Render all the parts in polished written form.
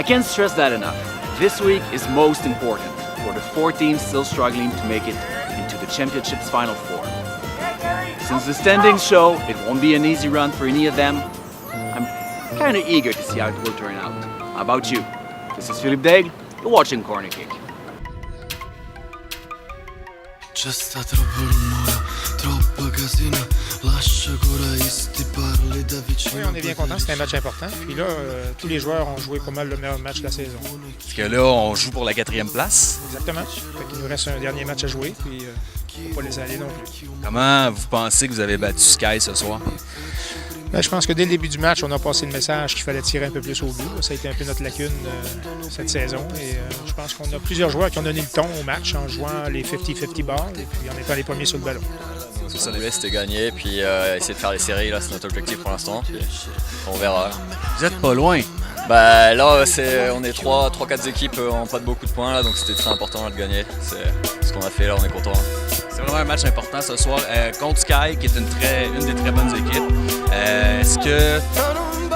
I can't stress that enough. This week is most important for the 4 teams still struggling to make it into the championship's final 4. Since the standings show it won't be an easy run for any of them, I'm kind of eager to see how it will turn out. How about you? This is Philippe Daigle, you're watching Corner Kick. Oui, on est bien content, c'était un match important. Puis là, tous les joueurs ont joué pas mal le meilleur match de la saison. Parce que là, on joue pour la 4e place. Exactement. Il nous reste un dernier match à jouer, puis il ne faut pas laisser aller non plus. Comment vous pensez que vous avez battu Sky ce soir? Ben, je pense que dès le début du match, on a passé le message qu'il fallait tirer un peu plus au but. Ça a été un peu notre lacune cette saison. Et je pense qu'on a plusieurs joueurs qui ont donné le ton au match en jouant les 50-50 balles et puis en étant les premiers sur le ballon. C'est ça, l'idée c'était gagner, puis essayer de faire les séries, là c'est notre objectif pour l'instant, puis on verra. Vous êtes pas loin. Bah là on est 3-4 équipes, on n'a pas de beaucoup de points là, donc c'était très important là, de gagner. C'est ce qu'on a fait là, on est content. C'est vraiment un match important ce soir contre Sky, qui est une des très bonnes équipes.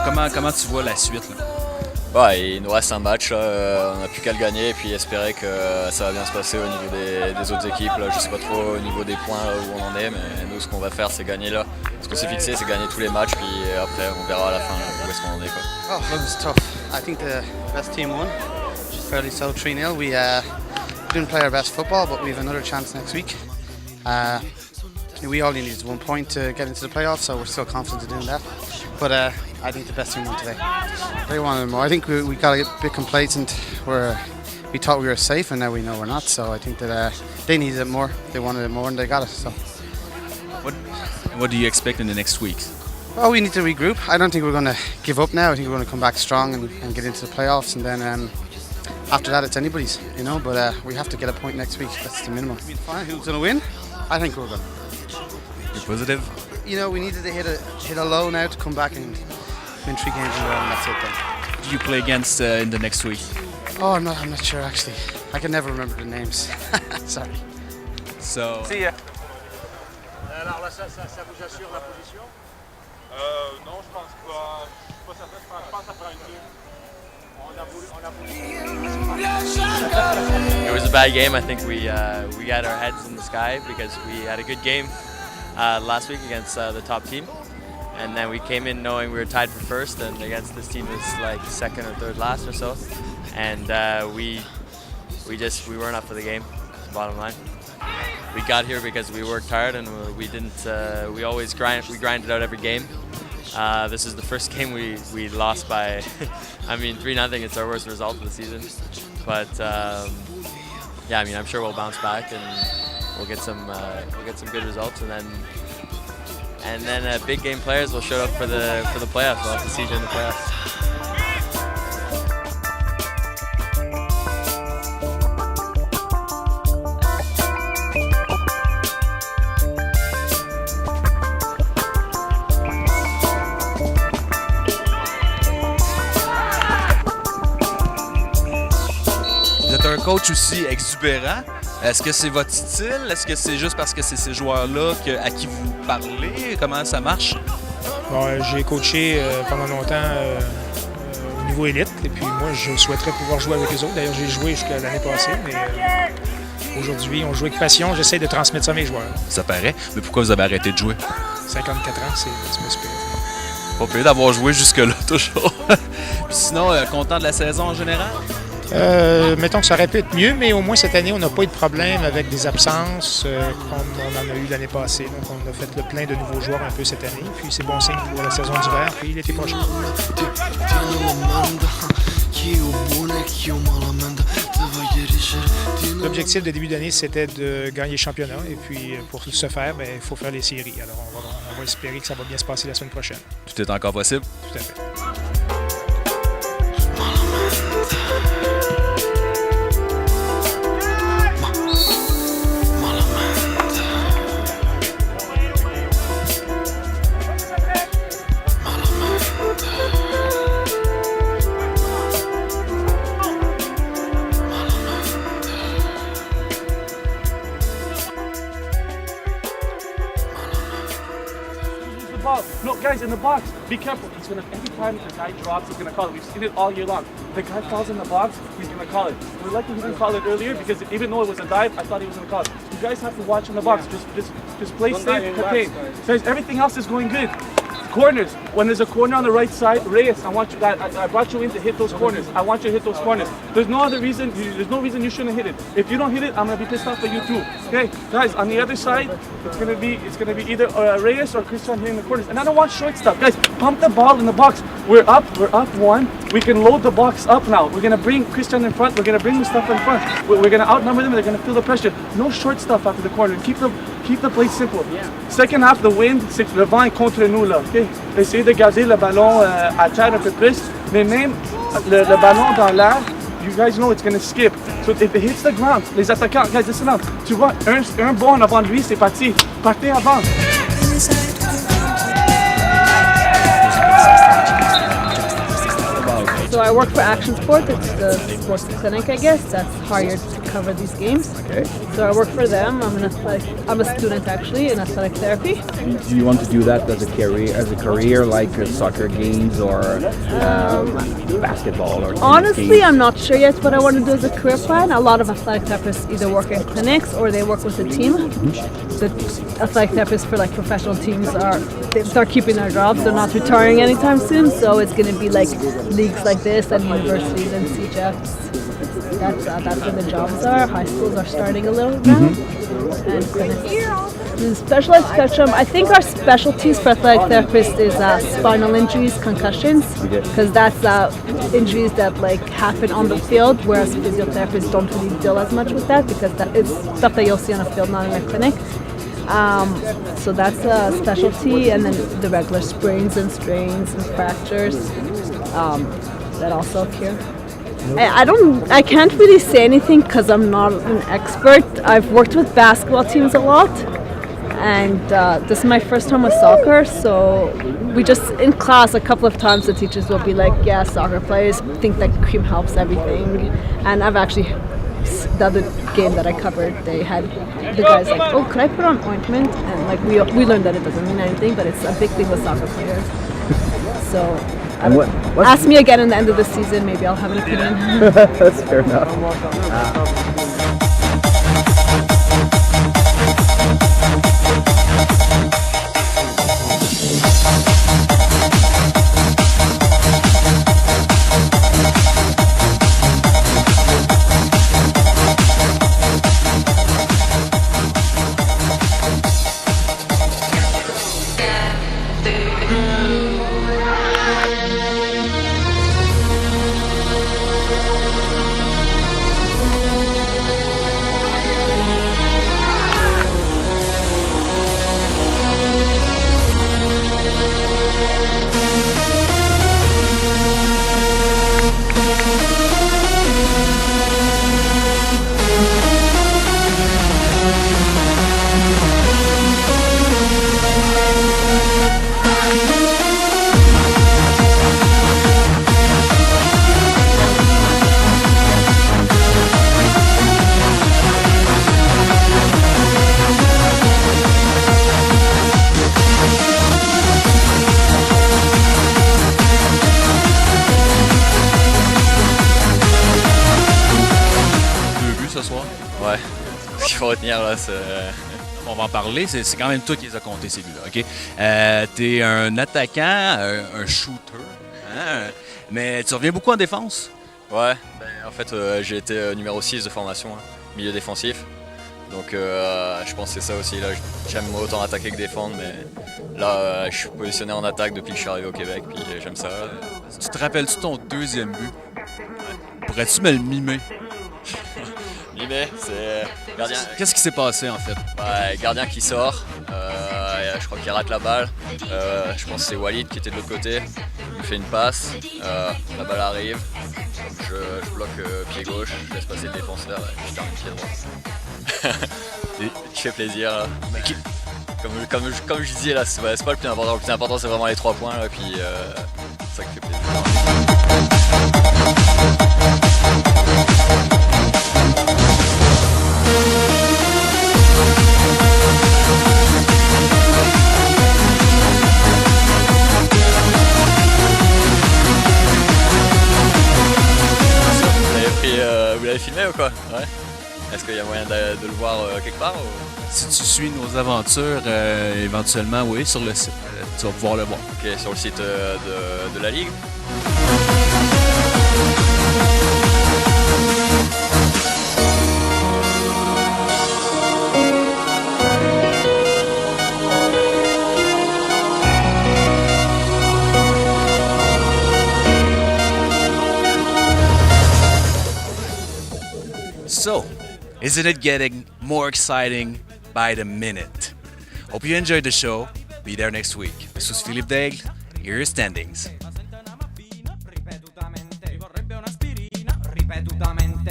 Comment tu vois la suite là? Ouais, il nous reste un match, là, on n'a plus qu'à le gagner et puis espérer que ça va bien se passer au niveau des autres équipes. Là. Je ne sais pas trop au niveau des points là, où on en est, mais nous ce qu'on va faire c'est gagner là. Ce qu'on s'est fixé c'est gagner tous les matchs, puis après on verra à la fin où est-ce qu'on en est. Quoi. Oh, it was tough. I think the best team won, fairly so 3-0. We didn't play our best football, but we have another chance next week. We only needed 1 point to get into the playoffs, so we're still confident of doing that. But I think the best team won today. They wanted more. I think we got a bit complacent. We thought we were safe, and now we know we're not. So I think that they needed it more. They wanted it more, and they got it. So. What do you expect in the next weeks? Well, we need to regroup. I don't think we're going to give up now. I think we're going to come back strong and get into the playoffs, and then after that it's anybody's, you know. But we have to get a point next week. That's the minimum. Who's going to win? I think we're going to. You're positive? You know, we needed to hit a low now to come back and win 3 games in a row, and that's it then. Who do you play against in the next week? Oh, I'm not sure actually. I can never remember the names. Sorry. So. See ya. Alors là, ça vous assure la position? Non, je pense pas. Je suis pas certain. Je pense que ça prend une deux. It was a bad game. I think we got our heads in the sky because we had a good game last week against the top team, and then we came in knowing we were tied for first, and against this team that's like second or third last or so, and we weren't up for the game. Bottom line, we got here because we worked hard and we didn't. We always grinded out every game. This is the first game we lost by, I mean 3-0. It's our worst result of the season, but yeah, I mean I'm sure we'll bounce back and we'll get some good results, and then big game players will show up for the playoffs. We'll have to see you in the playoffs. Vous êtes un coach aussi exubérant. Est-ce que c'est votre style? Est-ce que c'est juste parce que c'est ces joueurs-là à qui vous parlez? Comment ça marche? Bon, j'ai coaché pendant longtemps au niveau élite, et puis moi je souhaiterais pouvoir jouer avec eux autres. D'ailleurs j'ai joué jusqu'à l'année passée, mais aujourd'hui on joue avec passion. J'essaie de transmettre ça à mes joueurs. Ça paraît. Mais pourquoi vous avez arrêté de jouer? 54 ans, c'est pas super. Pas payé d'avoir joué jusque-là toujours. Puis sinon, content de la saison en général? Mettons que ça aurait pu être mieux, mais au moins cette année, on n'a pas eu de problème avec des absences comme on en a eu l'année passée. Donc on a fait le plein de nouveaux joueurs un peu cette année. Puis c'est bon signe pour la saison d'hiver, puis l'été prochain. L'objectif de début d'année, c'était de gagner le championnat. Et puis pour ce faire, il faut faire les séries. Alors on va espérer que ça va bien se passer la semaine prochaine. Tout est encore possible? Tout à fait. Look, guys, in the box, be careful. He's gonna, every time the guy drops, he's gonna call it. We've seen it all year long. the guy falls in the box, he's going to call it. We're lucky he didn't call it earlier because even though it was a dive, I thought he was going to call it. You guys have to watch in the box. Just play safe, contain. Guys, everything else is going good. Corners. When there's a corner on the right side, Reyes, I brought you in to hit those corners. I want you to hit those corners. There's no reason you shouldn't hit it. If you don't hit it, I'm gonna be pissed off at you too. Okay, guys, on the other side, it's gonna be either Reyes or Christian hitting the corners. And I don't want short stuff. Guys, pump the ball in the box. We're up one. We can load the box up now. We're gonna bring Christian in front. We're gonna bring Mustafa in front. We're gonna outnumber them. They're gonna feel the pressure. No short stuff after the corner. Keep the play simple. Second half, the wind, c'est le vent est contre nous là. Okay? Essayez de garder le ballon à terre un peu plus, mais même le ballon dans l'air, you guys know it's gonna skip. So if it hits the ground, les attaquants, guys, listen up. Tu vois, un bon avant lui, c'est parti. Partez avant. So I work for Action Sport. It's the sports clinic, I guess, that's hired to cover these games. Okay. So I work for them. I'm a student actually in athletic therapy. Do you want to do that as a career like soccer games or basketball or Honestly, games? I'm not sure yet what I want to do as a career plan. A lot of athletic therapists either work in clinics or they work with a team. The athletic therapists for like professional teams they're keeping their jobs. They're not retiring anytime soon. So it's going to be like leagues like this and universities and CJEFs. That's where the jobs are. High schools are starting a little now. And clinics. The specialized spectrum, I think our specialties for athletic therapists is spinal injuries, concussions, because that's injuries that like happen on the field, whereas physiotherapists don't really deal as much with that because it's stuff that you'll see on the field, not in a clinic. So that's a specialty, and then the regular sprains and strains and fractures that also occur. I can't really say anything because I'm not an expert. I've worked with basketball teams a lot, and this is my first time with soccer, so we just, in class a couple of times the teachers will be like, yeah, soccer players think that cream helps everything, and I've actually, the other game that I covered, they had the guys like, oh, could I put on ointment? And like we learned that it doesn't mean anything, but it's a big thing with soccer players. So ask me again in the end of the season, maybe I'll have an opinion. That's fair enough. Ouais. Ce qu'il faut retenir là, c'est. On va en parler, c'est quand même toi qui les as comptés ces buts-là, OK? T'es un attaquant, un shooter, hein? Mais tu reviens beaucoup en défense? Ouais, en fait j'ai été numéro 6 de formation, hein, milieu défensif. Donc je pense que c'est ça aussi, là j'aime autant attaquer que défendre, mais là je suis positionné en attaque depuis que je suis arrivé au Québec, puis j'aime ça. Tu te rappelles-tu ton deuxième but? Pourrais-tu me le mimer? Mimer, c'est gardien. Qu'est-ce qui s'est passé en fait? Ouais, gardien qui sort, je crois qu'il rate la balle. Je pense que c'est Walid qui était de l'autre côté. Il me fait une passe, la balle arrive. Je bloque pied gauche, je laisse passer le défenseur et je termine pied droit. Tu fais plaisir là. Comme je disais là, c'est pas le plus important. Le plus important c'est vraiment les 3 points là, puis c'est ça qui fait plaisir. quoi. Ouais. Est-ce qu'il y a moyen de le voir quelque part ou... Si tu suis nos aventures, éventuellement, oui, sur le site, tu vas pouvoir le voir. Ok, sur le site de la Ligue. So, isn't it getting more exciting by the minute? Hope you enjoyed the show. Be there next week. This was Philippe Daigle. Here are your standings.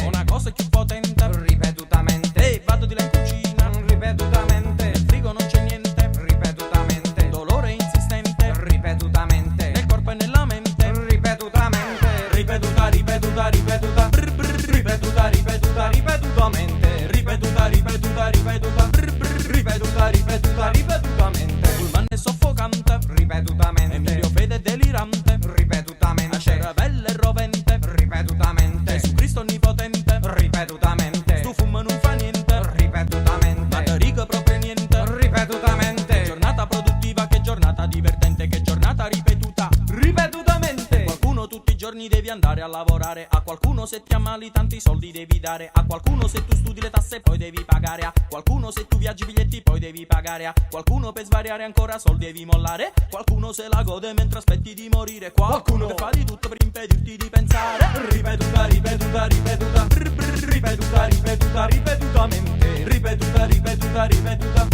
Una cosa più potente, ripetutamente. Vado di là in cucina, ripetutamente. Nel frigo non c'è niente, ripetutamente. Dolore insistente, ripetutamente. Nel corpo e nella mente, ripetutamente. Ripetuta, ripetuta, ripetuta. Ripetuta, ripetuta, ripetutamente. Ripetuta, ripetuta, ripetuta. Ripetuta, ripetuta, ripetutamente. Pullman è soffocante, ripetutamente. Emilio Fede è delirante, ripetutamente. Cervelle rovente, ripetutamente. Gesù Cristo onnipotente, ripetutamente. Stu fumo non fa niente, ripetutamente. Madariga proprio niente, ripetutamente. Giornata produttiva, che giornata divertente, che giornata ripetuta, ripetutamente. Qualcuno tutti i giorni devi andare a lavorare, a qualcuno se ti ammali tanti soldi devi dare, a qualcuno se tu studi le tasse poi devi pagare, a qualcuno se tu viaggi biglietti poi devi pagare, a qualcuno per svariare ancora soldi devi mollare, qualcuno se la gode mentre aspetti di morire, qualcuno che fa di tutto per impedirti di pensare. Ripetuta, ripetuta, ripetuta, ripetuta, ripetuta, ripetutamente. Ripetuta, ripetuta, ripetuta,